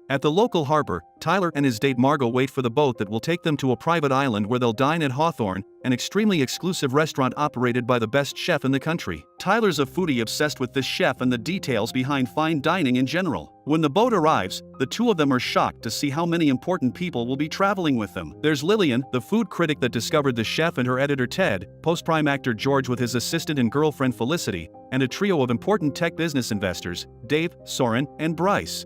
At the local harbor, Tyler and his date Margot wait for the boat that will take them to a private island where they'll dine at Hawthorne, an extremely exclusive restaurant operated by the best chef in the country. Tyler's a foodie obsessed with this chef and the details behind fine dining in general. When the boat arrives, the two of them are shocked to see how many important people will be traveling with them. There's Lillian, the food critic that discovered the chef, and her editor Ted, post-prime actor George with his assistant and girlfriend Felicity, and a trio of important tech business investors, Dave, Soren, and Bryce.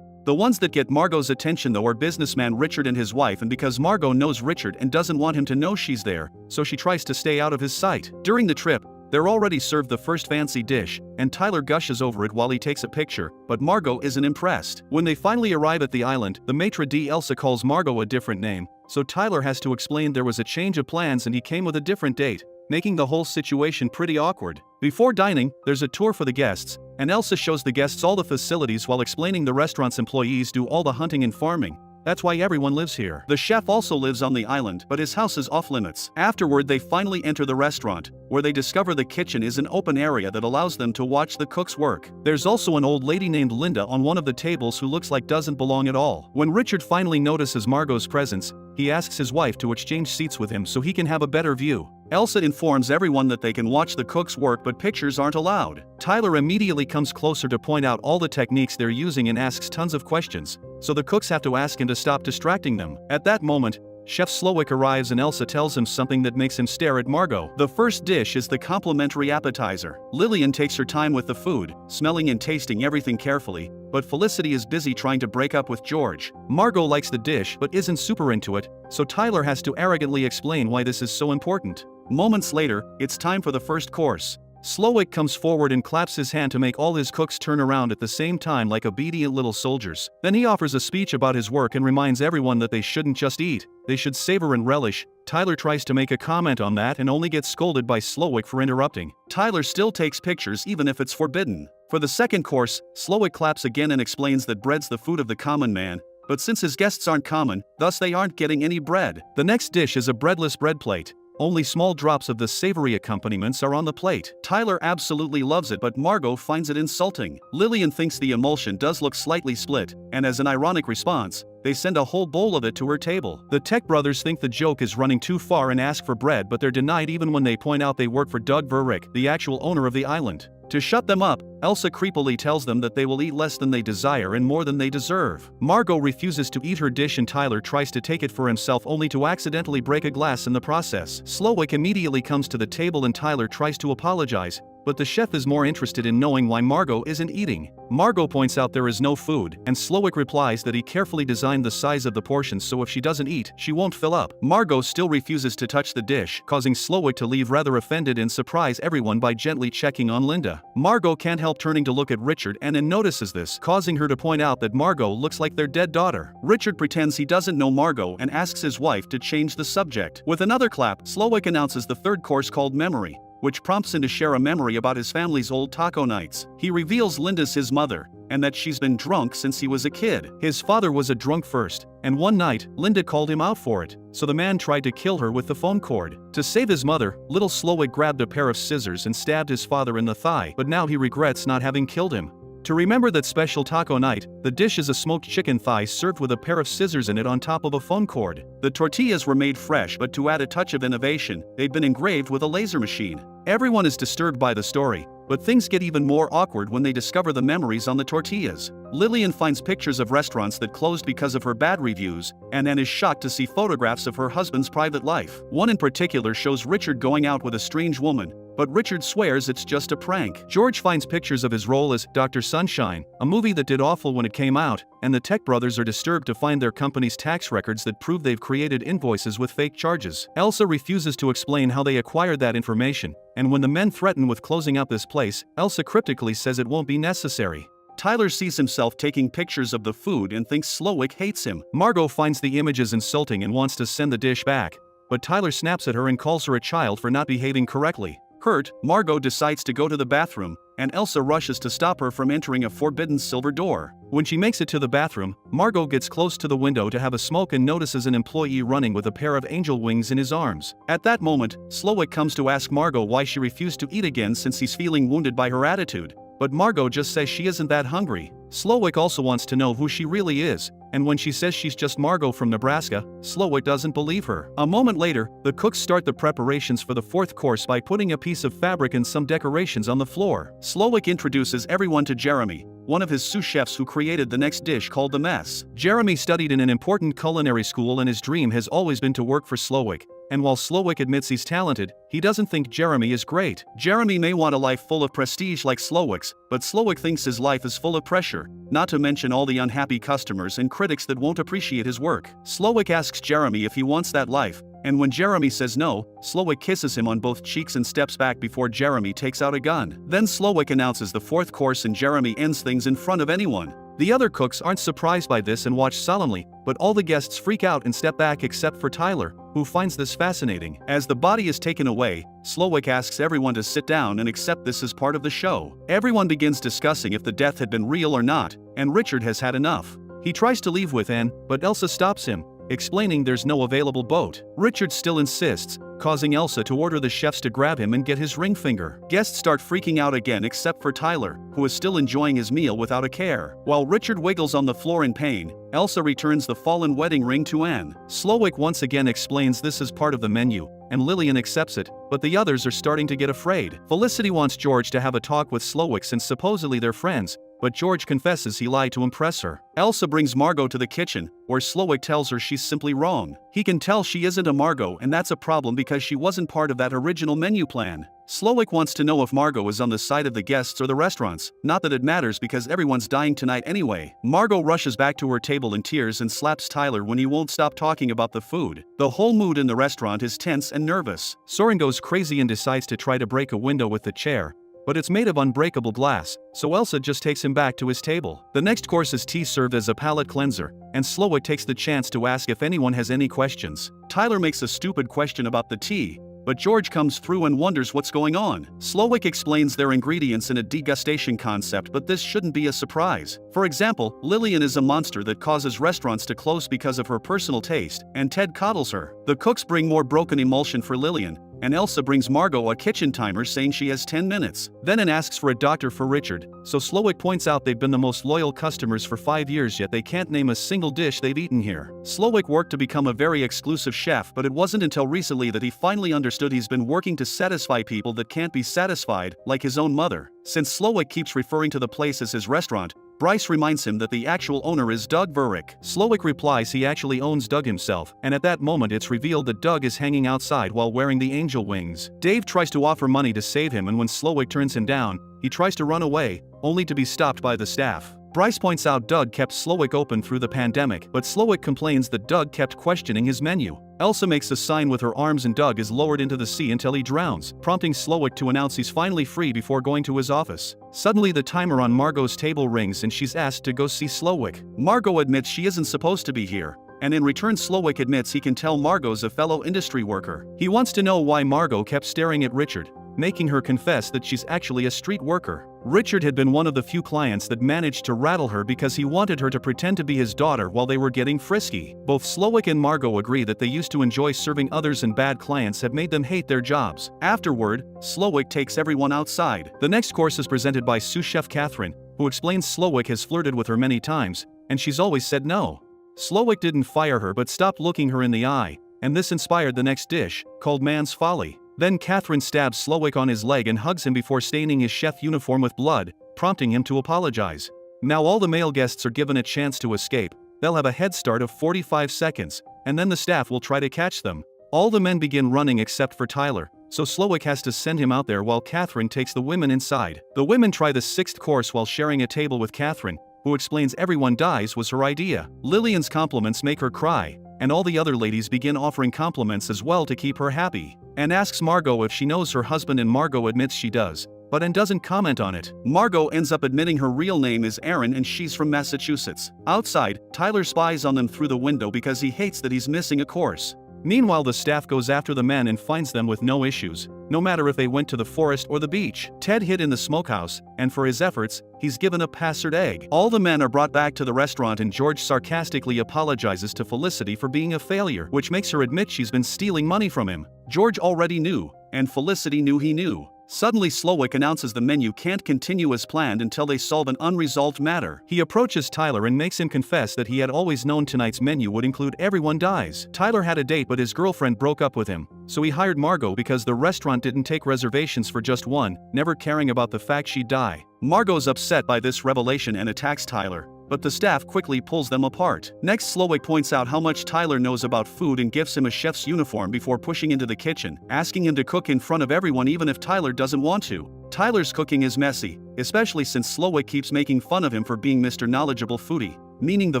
The ones that get Margot's attention though are businessman Richard and his wife, and because Margot knows Richard and doesn't want him to know she's there, so she tries to stay out of his sight. During the trip, they're already served the first fancy dish, and Tyler gushes over it while he takes a picture, but Margot isn't impressed. When they finally arrive at the island, the maitre d' Elsa calls Margot a different name, so Tyler has to explain there was a change of plans and he came with a different date, making the whole situation pretty awkward. Before dining, there's a tour for the guests, and Elsa shows the guests all the facilities while explaining the restaurant's employees do all the hunting and farming. That's why everyone lives here. The chef also lives on the island, but his house is off limits. Afterward, they finally enter the restaurant, where they discover the kitchen is an open area that allows them to watch the cooks work. There's also an old lady named Linda on one of the tables who looks like doesn't belong at all. When Richard finally notices Margot's presence, he asks his wife to exchange seats with him so he can have a better view. Elsa informs everyone that they can watch the cooks work, but pictures aren't allowed. Tyler immediately comes closer to point out all the techniques they're using and asks tons of questions, so the cooks have to ask him to stop distracting them. At that moment, Chef Slowick arrives and Elsa tells him something that makes him stare at Margot. The first dish is the complimentary appetizer. Lillian takes her time with the food, smelling and tasting everything carefully, but Felicity is busy trying to break up with George. Margot likes the dish but isn't super into it, so Tyler has to arrogantly explain why this is so important. Moments later, it's time for the first course. Slowick comes forward and claps his hand to make all his cooks turn around at the same time like obedient little soldiers. Then he offers a speech about his work and reminds everyone that they shouldn't just eat, they should savor and relish. Tyler tries to make a comment on that and only gets scolded by Slowick for interrupting. Tyler still takes pictures even if it's forbidden. For the second course, Slowick claps again and explains that bread's the food of the common man, but since his guests aren't common, thus they aren't getting any bread. The next dish is a breadless bread plate. Only small drops of the savory accompaniments are on the plate. Tyler absolutely loves it, but Margot finds it insulting. Lillian thinks the emulsion does look slightly split, and as an ironic response, they send a whole bowl of it to her table. The Tech brothers think the joke is running too far and ask for bread, but they're denied even when they point out they work for Doug Verrick, the actual owner of the island. To shut them up, Elsa creepily tells them that they will eat less than they desire and more than they deserve. Margot refuses to eat her dish and Tyler tries to take it for himself only to accidentally break a glass in the process. Slowick immediately comes to the table and Tyler tries to apologize, but the chef is more interested in knowing why Margot isn't eating. Margot points out there is no food, and Slowick replies that he carefully designed the size of the portions so if she doesn't eat, she won't fill up. Margot still refuses to touch the dish, causing Slowick to leave rather offended and surprise everyone by gently checking on Linda. Margot can't help turning to look at Richard and notices this, causing her to point out that Margot looks like their dead daughter. Richard pretends he doesn't know Margot and asks his wife to change the subject. With another clap, Slowick announces the third course called Memory, which prompts him to share a memory about his family's old taco nights. He reveals Linda's his mother, and that she's been drunk since he was a kid. His father was a drunk first, and one night, Linda called him out for it, so the man tried to kill her with the phone cord. To save his mother, little Slowick grabbed a pair of scissors and stabbed his father in the thigh, but now he regrets not having killed him. To remember that special taco night, the dish is a smoked chicken thigh served with a pair of scissors in it on top of a phone cord. The tortillas were made fresh, but to add a touch of innovation, they'd been engraved with a laser machine. Everyone is disturbed by the story, but things get even more awkward when they discover the memories on the tortillas. Lillian finds pictures of restaurants that closed because of her bad reviews, and is shocked to see photographs of her husband's private life. One in particular shows Richard going out with a strange woman, but Richard swears it's just a prank. George finds pictures of his role as Dr. Sunshine, a movie that did awful when it came out, and the Tech brothers are disturbed to find their company's tax records that prove they've created invoices with fake charges. Elsa refuses to explain how they acquired that information, and when the men threaten with closing up this place, Elsa cryptically says it won't be necessary. Tyler sees himself taking pictures of the food and thinks Slowick hates him. Margot finds the images insulting and wants to send the dish back, but Tyler snaps at her and calls her a child for not behaving correctly. Hurt, Margot decides to go to the bathroom, and Elsa rushes to stop her from entering a forbidden silver door. When she makes it to the bathroom, Margot gets close to the window to have a smoke and notices an employee running with a pair of angel wings in his arms. At that moment, Slowick comes to ask Margot why she refused to eat again since he's feeling wounded by her attitude, but Margot just says she isn't that hungry. Slowick also wants to know who she really is, and when she says she's just Margot from Nebraska, Slowick doesn't believe her. A moment later, the cooks start the preparations for the fourth course by putting a piece of fabric and some decorations on the floor. Slowick introduces everyone to Jeremy, one of his sous chefs who created the next dish called the mess. Jeremy studied in an important culinary school and his dream has always been to work for Slowick. And while Slowick admits he's talented, he doesn't think Jeremy is great. Jeremy may want a life full of prestige like Slowick's, but Slowick thinks his life is full of pressure, not to mention all the unhappy customers and critics that won't appreciate his work. Slowick asks Jeremy if he wants that life, and when Jeremy says no, Slowick kisses him on both cheeks and steps back before Jeremy takes out a gun. Then Slowick announces the fourth course and Jeremy ends things in front of anyone. The other cooks aren't surprised by this and watch solemnly, but all the guests freak out and step back except for Tyler, who finds this fascinating. As the body is taken away, Slowick asks everyone to sit down and accept this as part of the show. Everyone begins discussing if the death had been real or not, and Richard has had enough. He tries to leave with Anne, but Elsa stops him, explaining there's no available boat. Richard still insists, causing Elsa to order the chefs to grab him and get his ring finger. Guests start freaking out again except for Tyler, who is still enjoying his meal without a care. While Richard wiggles on the floor in pain, Elsa returns the fallen wedding ring to Anne. Slowick once again explains this is part of the menu, and Lillian accepts it, but the others are starting to get afraid. Felicity wants George to have a talk with Slowick since supposedly they're friends, but George confesses he lied to impress her. Elsa brings Margot to the kitchen, where Slowick tells her she's simply wrong. He can tell she isn't a Margot and that's a problem because she wasn't part of that original menu plan. Slowick wants to know if Margot is on the side of the guests or the restaurants, not that it matters because everyone's dying tonight anyway. Margot rushes back to her table in tears and slaps Tyler when he won't stop talking about the food. The whole mood in the restaurant is tense and nervous. Soren goes crazy and decides to try to break a window with the chair, but it's made of unbreakable glass, so Elsa just takes him back to his table. The next course is tea served as a palate cleanser, and Slowick takes the chance to ask if anyone has any questions. Tyler makes a stupid question about the tea, but George comes through and wonders what's going on. Slowick explains their ingredients in a degustation concept, but this shouldn't be a surprise. For example, Lillian is a monster that causes restaurants to close because of her personal taste, and Ted coddles her. The cooks bring more broken emulsion for Lillian, and Elsa brings Margot a kitchen timer saying she has 10 minutes. Then Anne asks for a doctor for Richard, so Slowick points out they've been the most loyal customers for 5 years yet they can't name a single dish they've eaten here. Slowick worked to become a very exclusive chef, but it wasn't until recently that he finally understood he's been working to satisfy people that can't be satisfied, like his own mother. Since Slowick keeps referring to the place as his restaurant, Bryce reminds him that the actual owner is Doug Vurick. Slowick replies he actually owns Doug himself, and at that moment it's revealed that Doug is hanging outside while wearing the angel wings. Dave tries to offer money to save him, and when Slowick turns him down, he tries to run away, only to be stopped by the staff. Bryce points out Doug kept Slowick open through the pandemic, but Slowick complains that Doug kept questioning his menu. Elsa makes a sign with her arms and Doug is lowered into the sea until he drowns, prompting Slowick to announce he's finally free before going to his office. Suddenly the timer on Margot's table rings and she's asked to go see Slowick. Margot admits she isn't supposed to be here, and in return Slowick admits he can tell Margot's a fellow industry worker. He wants to know why Margot kept staring at Richard, making her confess that she's actually a street worker. Richard had been one of the few clients that managed to rattle her because he wanted her to pretend to be his daughter while they were getting frisky. Both Slowick and Margot agree that they used to enjoy serving others and bad clients have made them hate their jobs. Afterward, Slowick takes everyone outside. The next course is presented by sous chef Catherine, who explains Slowick has flirted with her many times, and she's always said no. Slowick didn't fire her but stopped looking her in the eye, and this inspired the next dish, called Man's Folly. Then Catherine stabs Slowick on his leg and hugs him before staining his chef uniform with blood, prompting him to apologize. Now all the male guests are given a chance to escape. They'll have a head start of 45 seconds, and then the staff will try to catch them. All the men begin running except for Tyler, so Slowick has to send him out there while Catherine takes the women inside. The women try the sixth course while sharing a table with Catherine, who explains everyone dies was her idea. Lillian's compliments make her cry, and all the other ladies begin offering compliments as well to keep her happy. Anne asks Margot if she knows her husband and Margot admits she does, but Anne doesn't comment on it. Margot ends up admitting her real name is Erin and she's from Massachusetts. Outside, Tyler spies on them through the window because he hates that he's missing a course. Meanwhile, the staff goes after the men and finds them with no issues, no matter if they went to the forest or the beach. Ted hid in the smokehouse, and for his efforts, he's given a passered egg. All the men are brought back to the restaurant and George sarcastically apologizes to Felicity for being a failure, which makes her admit she's been stealing money from him. George already knew, and Felicity knew he knew. Suddenly Slowick announces the menu can't continue as planned until they solve an unresolved matter. He approaches Tyler and makes him confess that he had always known tonight's menu would include everyone dies. Tyler had a date but his girlfriend broke up with him, so he hired Margot because the restaurant didn't take reservations for just one, never caring about the fact she'd die. Margot's upset by this revelation and attacks Tyler, but the staff quickly pulls them apart. Next, Slowick points out how much Tyler knows about food and gives him a chef's uniform before pushing into the kitchen, asking him to cook in front of everyone even if Tyler doesn't want to. Tyler's cooking is messy, especially since Slowick keeps making fun of him for being Mr. Knowledgeable Foodie, meaning the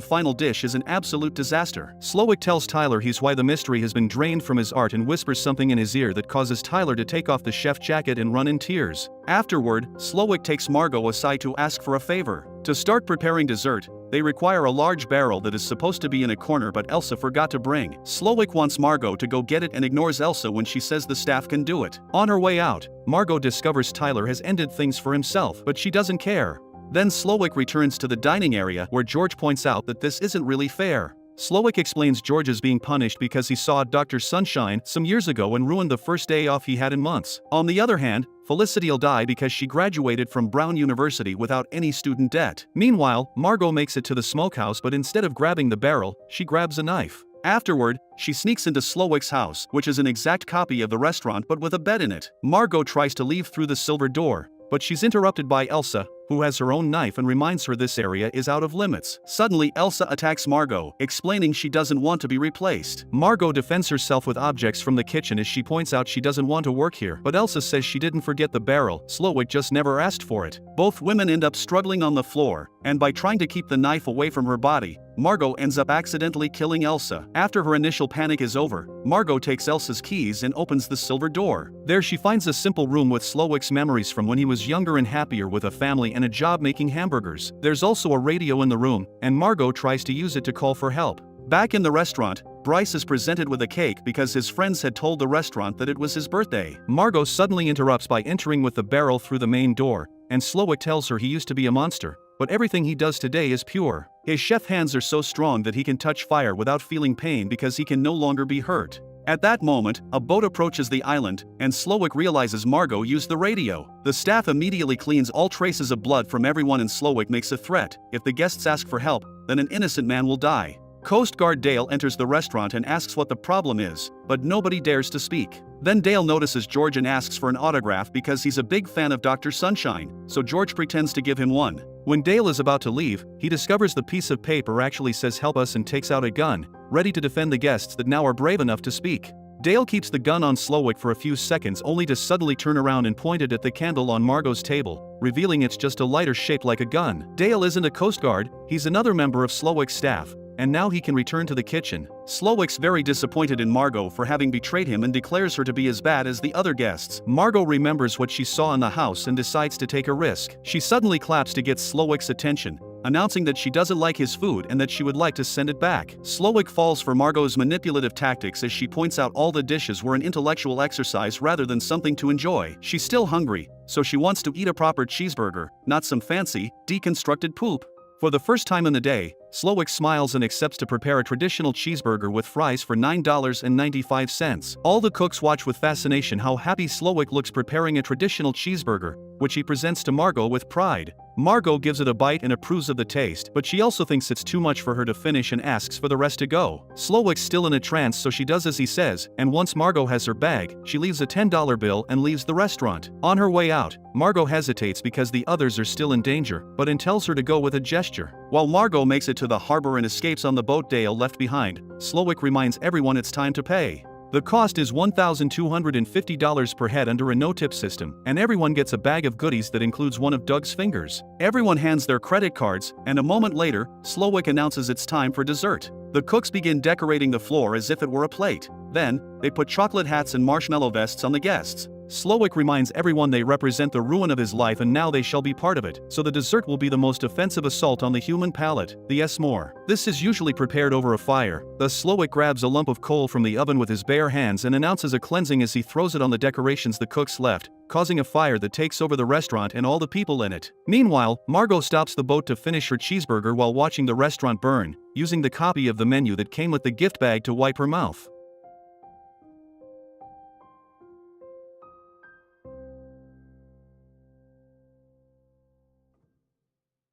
final dish is an absolute disaster. Slowick tells Tyler he's why the mystery has been drained from his art and whispers something in his ear that causes Tyler to take off the chef jacket and run in tears. Afterward, Slowick takes Margot aside to ask for a favor. To start preparing dessert, they require a large barrel that is supposed to be in a corner but Elsa forgot to bring. Slowick wants Margot to go get it and ignores Elsa when she says the staff can do it. On her way out, Margot discovers Tyler has ended things for himself, but she doesn't care. Then Slowick returns to the dining area where George points out that this isn't really fair. Slowick explains George is being punished because he saw Dr. Sunshine some years ago and ruined the first day off he had in months. On the other hand, Felicity'll die because she graduated from Brown University without any student debt. Meanwhile, Margot makes it to the smokehouse but instead of grabbing the barrel, she grabs a knife. Afterward, she sneaks into Slowick's house, which is an exact copy of the restaurant but with a bed in it. Margot tries to leave through the silver door, but she's interrupted by Elsa, who has her own knife and reminds her this area is out of limits. Suddenly Elsa attacks Margot, explaining she doesn't want to be replaced. Margot defends herself with objects from the kitchen as she points out she doesn't want to work here, but Elsa says she didn't forget the barrel, Slowick just never asked for it. Both women end up struggling on the floor, and by trying to keep the knife away from her body, Margot ends up accidentally killing Elsa. After her initial panic is over, Margot takes Elsa's keys and opens the silver door. There she finds a simple room with Slowick's memories from when he was younger and happier with a family and a job making hamburgers. There's also a radio in the room, and Margot tries to use it to call for help. Back in the restaurant, Bryce is presented with a cake because his friends had told the restaurant that it was his birthday. Margot suddenly interrupts by entering with the barrel through the main door, and Slowick tells her he used to be a monster, but everything he does today is pure. His chef hands are so strong that he can touch fire without feeling pain because he can no longer be hurt. At that moment, a boat approaches the island, and Slowick realizes Margot used the radio. The staff immediately cleans all traces of blood from everyone and Slowick makes a threat: if the guests ask for help, then an innocent man will die. Coast Guard Dale enters the restaurant and asks what the problem is, but nobody dares to speak. Then Dale notices George and asks for an autograph because he's a big fan of Dr. Sunshine, so George pretends to give him one. When Dale is about to leave, he discovers the piece of paper actually says "help us" and takes out a gun, ready to defend the guests that now are brave enough to speak. Dale keeps the gun on Slowick for a few seconds only to suddenly turn around and point it at the candle on Margot's table, revealing it's just a lighter shaped like a gun. Dale isn't a Coast Guard, he's another member of Slowick's staff, and now he can return to the kitchen. Slowick's very disappointed in Margot for having betrayed him and declares her to be as bad as the other guests. Margot remembers what she saw in the house and decides to take a risk. She suddenly claps to get Slowick's attention, announcing that she doesn't like his food and that she would like to send it back. Slowick falls for Margot's manipulative tactics as she points out all the dishes were an intellectual exercise rather than something to enjoy. She's still hungry, so she wants to eat a proper cheeseburger, not some fancy, deconstructed poop. For the first time in the day, Slowick smiles and accepts to prepare a traditional cheeseburger with fries for $9.95. All the cooks watch with fascination how happy Slowick looks preparing a traditional cheeseburger, which he presents to Margot with pride. Margot gives it a bite and approves of the taste, but she also thinks it's too much for her to finish and asks for the rest to go. Slowick's still in a trance, so she does as he says, and once Margot has her bag, she leaves a $10 bill and leaves the restaurant. On her way out, Margot hesitates because the others are still in danger, but tells her to go with a gesture. While Margot makes it to the harbor and escapes on the boat Dale left behind, Slowick reminds everyone it's time to pay. The cost is $1,250 per head under a no-tip system, and everyone gets a bag of goodies that includes one of Doug's fingers. Everyone hands their credit cards, and a moment later, Slowick announces it's time for dessert. The cooks begin decorating the floor as if it were a plate. Then, they put chocolate hats and marshmallow vests on the guests. Slowick reminds everyone they represent the ruin of his life and now they shall be part of it, so the dessert will be the most offensive assault on the human palate, the s'more. This is usually prepared over a fire, thus Slowick grabs a lump of coal from the oven with his bare hands and announces a cleansing as he throws it on the decorations the cooks left, causing a fire that takes over the restaurant and all the people in it. Meanwhile, Margot stops the boat to finish her cheeseburger while watching the restaurant burn, using the copy of the menu that came with the gift bag to wipe her mouth.